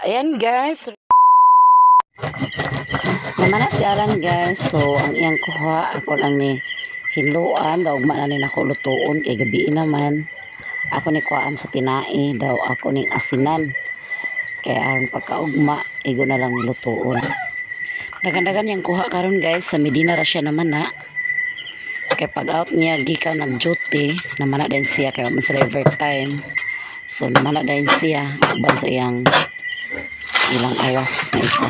Ayan guys. Naman na si Alan guys. So ang iyang kuha ako lang ni hinluan daw ugma na ni nako lutuon kay gabi naman. Ako ni kuhaan sa tinai daw ako ning asinan. Kaya aron pagkaugma igo na lang lutuon. Dagan-dagan yang kuha karon guys sa Medina ra siya naman na. Kaya pag out niya gikan nag duty naman na din siya kaya man sa overtime. So naman na din siya uban sa iyang ilang awas na isa.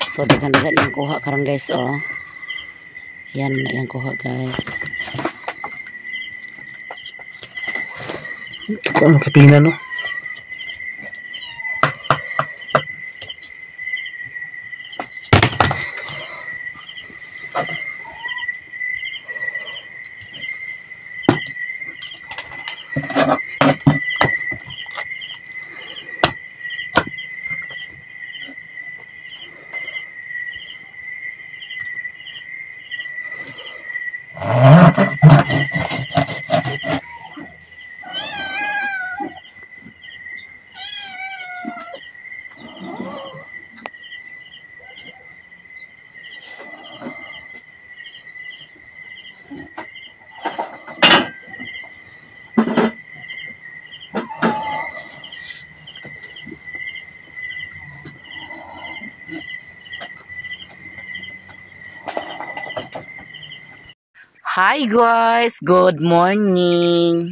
So dagan-dagan yung kuha karon guys oh. Yan na yung kuha guys. Ano kapina no? Hi guys, good morning.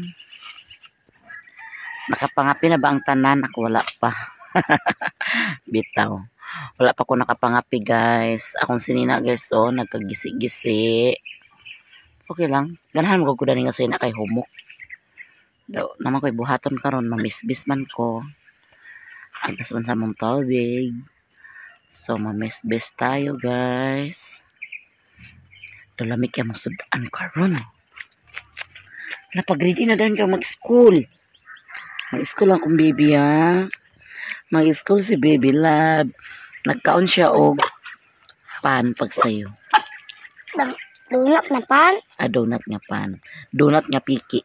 Nakapangapi na ba ang tanan? Ako wala pa. Bitaw. Wala pa ko nakapangapi guys. Akong sinina guys oh, nagkagisi-gisi. Okay lang. Ganahan mo ko dani nga sina kay humok. Daw naman ko'y buhaton karon, mamisbis man ko. Agas man sa mong tubig. So mamisbis tayo guys. Lamig kaya magsudan karon. Napag-ready na din ka mag-school. Mag-school ang kong baby ha. Mag-school si baby love. Nagkaon siya og pan pag sayo. Donut na pan? Donut nga pan. Donut nga piki.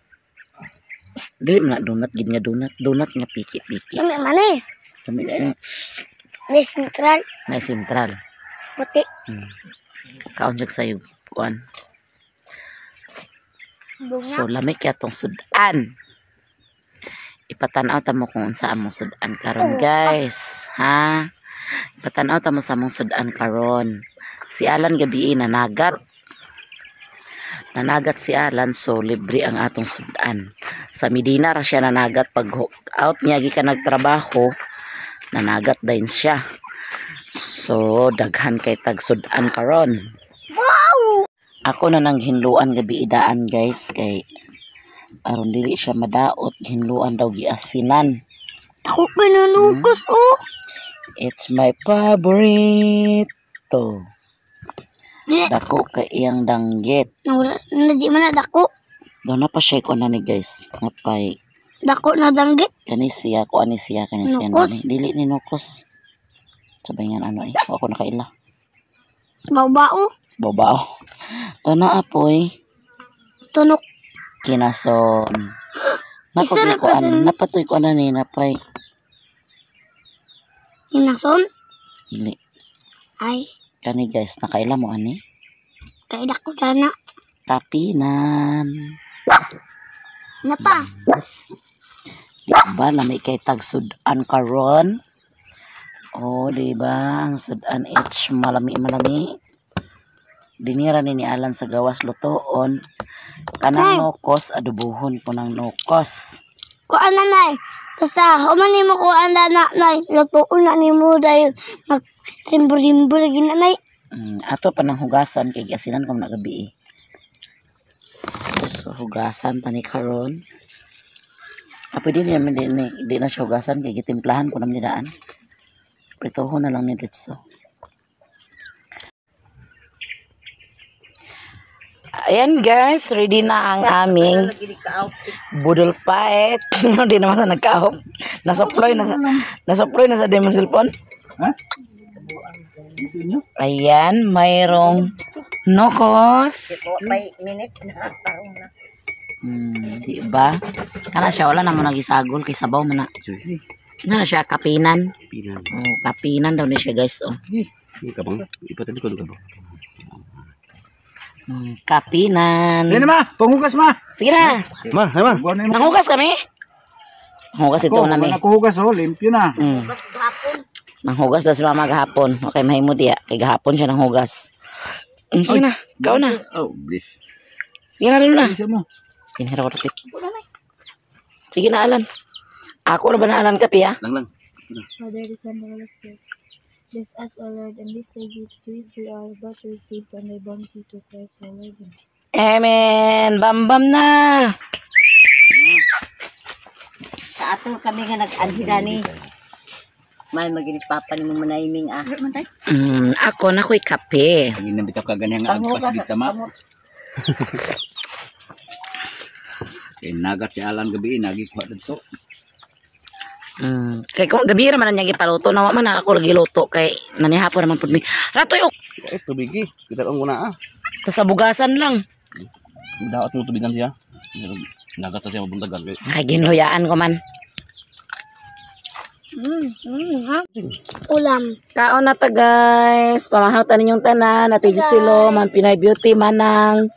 Dili man na donut, gid nga donut. Donut nga piki-piki. Dami man eh. Dami na May sentral. may sentral. Puti. Kaon siya sayo. Kuan. Bunga. So lamig kaya tong sudan. Ipatanaw ta mo kung unsa among sudan karon guys, ha? Ipatanaw ta mo sa among sudan karon. Si Alan gabi nanagat. Nanagat si Alan so libre ang atong sudan. Sa Medina ra siya nanagat pag out niya gikan nagtrabaho, nanagat din siya. So daghan kay tag sudan karon. Ako na nang hinluan gabi idaan guys kay aron dili siya madaot, hinluan daw giasinan. Ako pinanukos oh. It's my favorite. Dako kay iyang danggit. Nawala na di man na dako. Daw na pa siya ko na ni guys. Napay Dako na danggit. kani siya ko ani siya kani siya Nukos. dili ni nukos. Sabay nga ano eh. Ako nakaila. Baw-bao. Babao. Daw na apoy. Tunok. Kinason. Isa na kasi. Napatoy ko na ni napay. Inason. Dili. Ay. Kani guys, nakaila mo ani? Kay dako na. Tapinan. Na pa. Diba, lamig kay tag sudan karon. Oh, diba, ang sudan it's malami-malami. Dinira ni Alan sa gawas lutoon. Kanang nukos, adubuhon po ng nukos. Kuan na nay. Basta, humani mo kuan na nay. Lutuon na ni mo dahil mag-simbol-simbol lagi na nay. Ato pa ng hugasan, kay asinan kong nagabi. So, hugasan pa ni karon. Pwede naman di na siya hugasan, kay gitimplahan ko naman nidaan. Pritoho na lang ni Ritso. Ayan guys, ready na ang aming budol paet. Hindi naman na nagkaahop. Nasoploy na sa demo cellphone. Ayan, mayroong nokos. 5 minutes na. Parang na. Diba? Kana siya wala naman nagisagol kay sabaw man na. Na siya kapinan. Pinan. Oh, kapinan daw ni siya guys. Oh. Ini ka bang? Ipatali ko ka bang? Kapinan. Yan ma, panghugas ma. Sige na. Ma, hay ma. Buwan na yung Nanghugas kami. Nanghugas ito na mi. nakuhugas oh, limpyo na. Nanghugas daw si mama gahapon. Okay, mahimo diya. Kay gahapon siya nanghugas. Sige na. Ikaw na. Oh, bliss. Sige na rin na. Bisa mo. Kinihira ko na pik. Sige na, Alan. Ako na ba na Alan kapi, ha? Lang. Father, the Son, the Holy Spirit. Bless us, O Lord, and this day give sweet we are about to receive from thy bounty to Christ our Lord. Amen. Bam-bam na. Sa ato kami nga nag-anhida ni. May maginis papa ni mo manahiming ah. Ako na ko'y kape. Ang inabitaw ka ganyan nga ang pasigita ma. Kaya nagat si Alan gabi, nagikuha dito. Kay kung gabi naman na niya gipaluto, nawa man na ako lagi luto kay nanihapon naman pud mi. Ratoy og Tubigi. Kita ang guna sa bugasan lang. Dapat mo tubigan siya. Nagat na siya mabuntagan. Ay ginhuyaan ko man. Ulam. Kaon na ta guys. Pamahawtan ninyong tanan, Ate Gisilo, Man Pinay Beauty manang.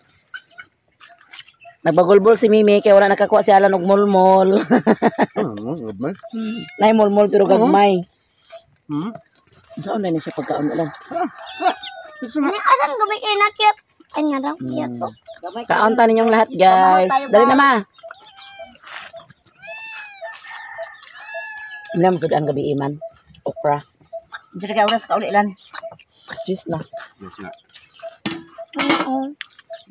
Nagbagulbol si Mimi kay wala nakakuha si Alan og mulmol. Good man. Nay mulmol pero gagmay. Saan na ni siya pagkaon lang. Ano asan gabay kayo na cute? Ay nga daw, cute to. Kaon ta ninyong lahat guys. Dali na ma. Ina mo ang gabi iman. Okra. Hindi ka oras ka uli lan. Cheese na. Oo.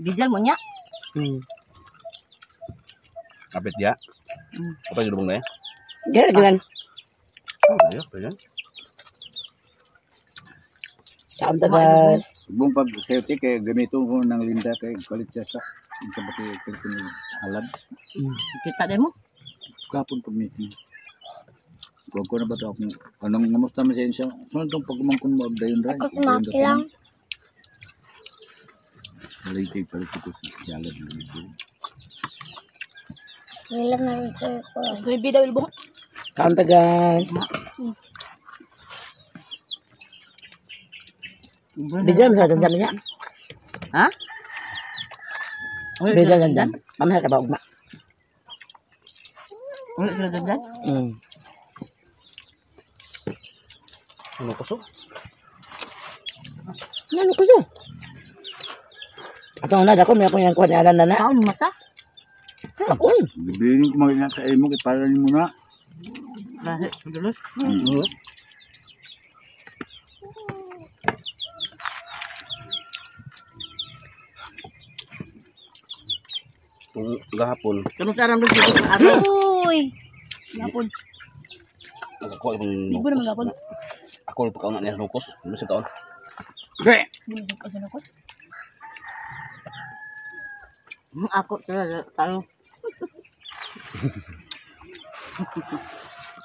Bijal mo niya. Kapit dia. Apa yung lubong na yan? Ganyan. Ayo, ayan. Kaon ta guys. Bung pag safety kay gamito ko ng linda kay kalit siya sa pati Alan. Kita din mo. Kapon pag meeting. Huwag ko na ba ito ako. Anong namusta mo siya? Saan itong pagmangkon mo abdayon rin? Ako sumaki lang. Palitig ko sa Alan. Nilam na rin ko. Nuibi daw ilbo. Kaon ta guys. Bijal sa dandan niya. Ha? Bijal dandan. Mamaya ka ba ugma? Uli sila dandan. Ano kaso? Ano ko so? Ato na dako may ako yang kuha ni Alan na na. Kaon mata. Ako. Bibilin ko magiging sa imo kay para ni mo na. Lahit dulu. Gahapon. Kamu sarang dulu sa araw. Uy. Yapon. Ako yung Ibu naman yapon. Ako yung pagkaon na niya nukos. Ano sa taon? Okay. Ako tayo.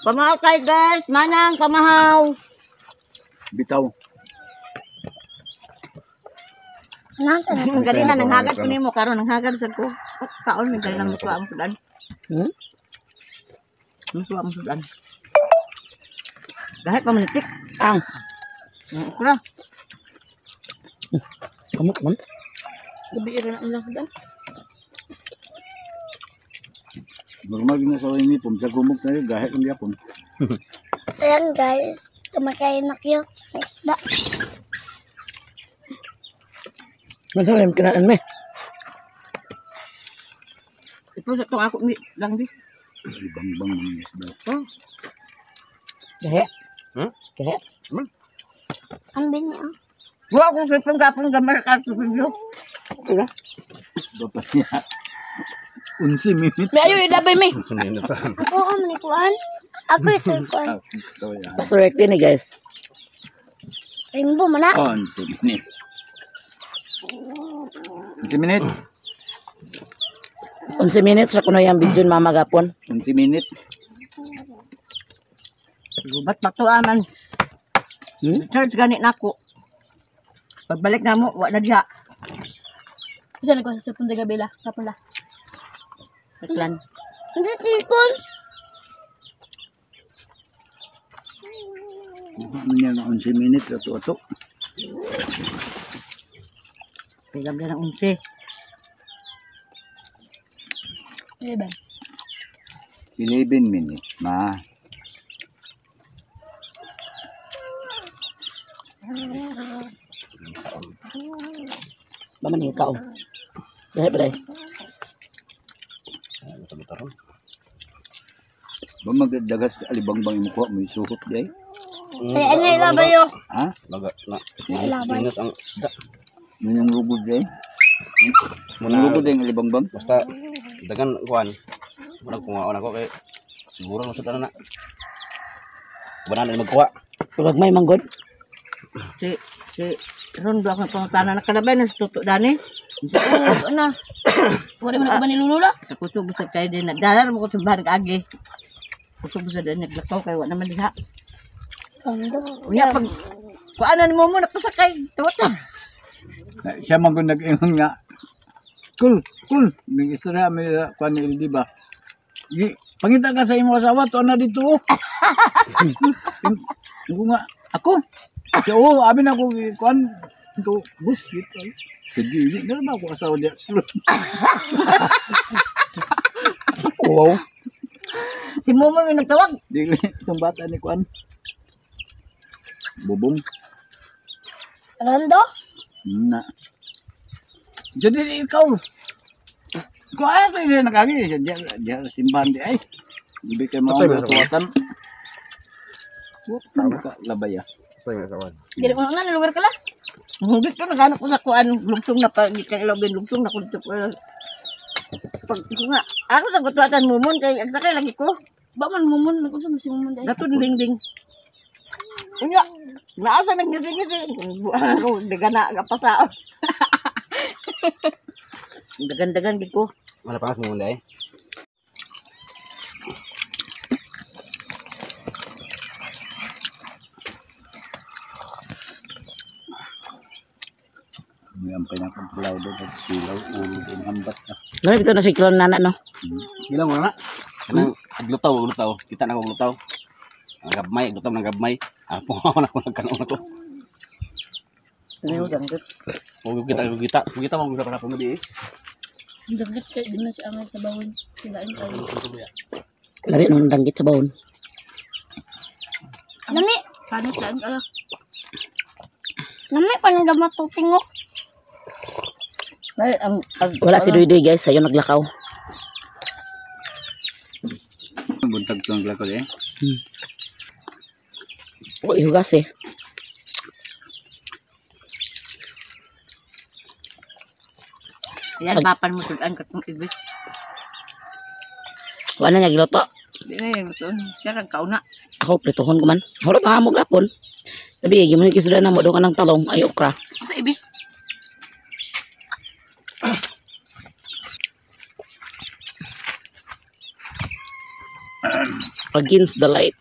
Pamahaw kayo guys. Manang pamahaw. Bitaw. Nansa na. Ganina nanghagad ko nimo karon nanghagad sa ko. Kaon ni ganang musuwa mo sudan. Musuwa mo sudan. Dahil pa manitik. Ang. Ukra. Kamu man. Gabi ira na lang sudan. Normal na sa ini pum sa gumok na yun gahit ang yapon. Ayan guys. Kumakain na cute. Isda. Masa yung kinaan mo eh. Ito sa tong ako ni lang di. Bang-bang ng isda. Gahe. Hmm? Gahe. Ang binyo. Wa ko sa panggapon gamar ka sa video. Dapat niya. 11 minutes. May ayo idabay mi. Ano yun sa Ako ka manikuan. Ako yung sirkuan. Ito yan. Paswerte ni guys. Rainbow mo na. 11 minutes. 11 minutes. 11 minutes sa kuno yung video mama gapon. 11 minutes. Gubat patuanan. Charge gani nako. Pagbalik na mo, wa na diha. Isa na ko sa punta gabila. Kapula. Plan. Hindi sirkuan. Niya na 11 minutes ato-ato. Pilam na ng 11. Eh ba? 11 minutes na. Baman ikaw. Dahil ba dahil? Ba magdagas alibangbang mo ko mo isuhot day. Ay, ano yung labay yun? Ha? Laga na. Minus ang da. Yun yung lugod day. Yung lugod day ang alibangbang. Basta dagan kuan. Wala kuha ako kay siguro masud na. Banan na magkuha. Huwag may manggod. Si Rondo ako pangutana na kalabay na sa tuto dani. Ano? Wala mo na ba ni Lulula? Kusog sa kay din na dalan mo ko sa barang agi. Kusog sa din naglakaw kay wa naman diha. Unya pag kuano ni mo mo nakasakay. Tawat. Siya man kung nag-ingon nga. Cool. May isra may kanil di ba? Pangita ka sa imo asawa to na dito. Ako nga ako. Siya amin ako kuan to bus dito. Sige, hindi ba ako asawa diya? Wow. Si mo mo nagtawag. Dili itong bata ni kuan. Bubong. Rondo? Na. Jadi ikaw. Ko ano din nakagi diya simbahan di ay. Hindi kay mao tuwatan. Tama ka labaya. Dili mo na lugar ka la. Hindi ko naghanap ko sa kuan lumsong na pa kay ilobin lumsong na ko dito. Pag ko nga ako sa gutwatan mo mon kay ang sakay lagi ko. Ba man mumon nag-usap mo si mumon dahil. Dato ding. Unya, naasa nagngisi-ngisi. Ako, dagan na agapasao. Dagan-dagan gid ko. Wala pa mo nday. May ang pinakapulaw doon at silaw ulo din hambat na. Lahat ito na si Klon nana no. Ilang mo na. Kanang glutaw. Kita na ko glutaw. Ang gabmay, glutaw ng gabmay. Apo ako na ko nagkanaon na to. Ano yung git? Kita mo gusto pa na pumudi. Dagit kay di na siya amay sa bawon. Silain kayo. Lari nung danggit sa bawon. Nami, Paano saan ka la? panagamat tutingok. Ay, Wala si Duy guys. Sayo naglakaw. Buntag to ang lakad eh. O ihugas eh. yan, papan mo sudan ka kung ibig. Wala niya giloto. Hindi na yung gusto. Siya kang kauna. Ako prituhon ko man. Harot na mo gapon. Sabi, gimana kisuda na mo doon ka ng talong. Ay, okra. Sa ibis. Against the light.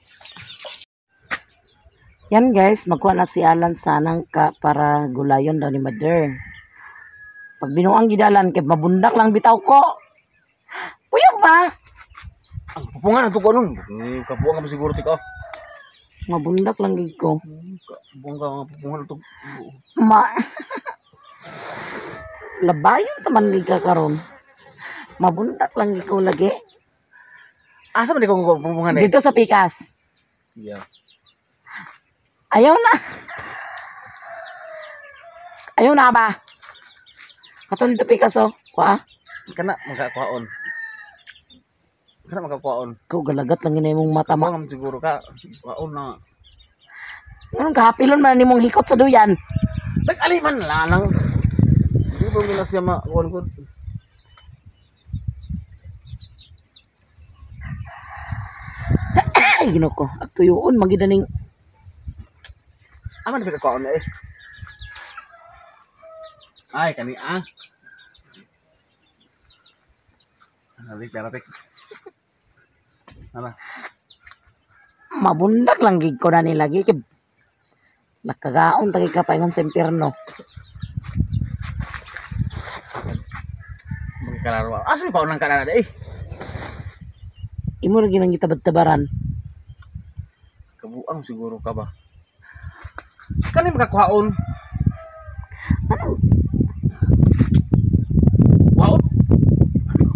Yan guys, magkuha na si Alan sa nangka para gulayon daw ni Mother. Pag binuang gidalan, kaya mabundak lang bitaw ko. Puyok ba? Ang pupungan ang tuko nun. Kabuang ka siguro tiko. Mabundak lang gid ko. Kabuang ka mga pupungan ito. Ma... Labayon taman gid ka karon. Mabundak lang gid ko lagi. Asa man di ko pupungan eh? Dito sa Pikas. Yeah. Ayaw na. Ayaw na ba? Katong dito Pikas oh. Kuha. Kana magkakuhaon. Kana magkakuhaon. Ikaw galagat lang ginay mong mata ma. Kabuang siguro ka. Kuhaon na. Anong kahapilon man ni mong hikot sa duyan? Nag-aliman lang. Hindi ba mo na siya makuhan ko? Ay, gino ko. At tuyuon, magidaning. Aman na kuhaon na eh. Ay, kani ah. Habis darapik. Apa? Mabundak lang gig ko na nilagi. Nakagaon tagi ka pa yung sa impyerno. Magkalaro. Asa ni kuhaon lang ka na eh. Imo lagi nang gitabad-tabaran. Kabuang siguro ka ba? Kani makakuhaon. Wow.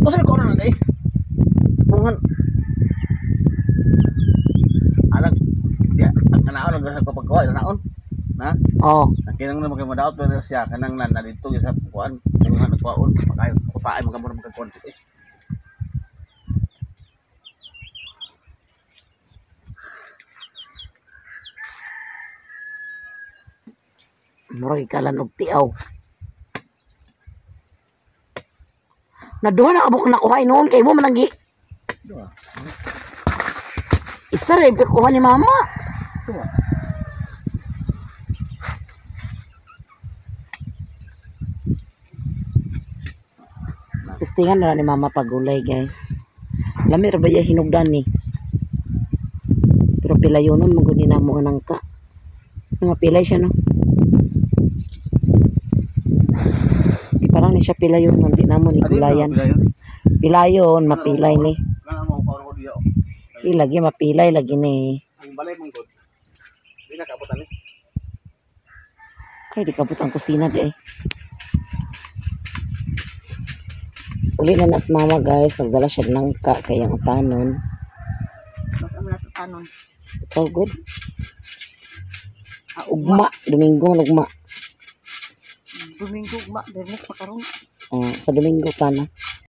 Usa ko na dai. Pungan. Alag. Dia kanaon nag sa pagkuha naon. Na? Oh, Kinang na magmadaot na siya kanang nan dito sa kuan. Pungan nagkuhaon pakayo kutaay magamura magkuan. murag ikalan og tiaw. Naduha na abok nakuha noon kay mo managi. Isa rin kuha ni mama. Testingan na lang ni mama pagulay guys. Lami ra ba iya hinugdan ni. Pero pilayonon maguni na mo nangka. Mapilay siya no. Di parang ni siya pilayonon di na mo ni gulayan. Pilayon mapilay ni. Nang mo ko diyo. Lagi mapilay lagi ni. Ang balay mong god. Di na kabutan ni. Ay di kabut ang kusina di eh. Uli na nas mama guys, nagdala siya ng nangka kaya ang tanon. Basta mo na ito tanon. Oh good. Ugma, Domingo ugma. Domingo, ma, Bernes, makaroon. Sa Domingo ka na.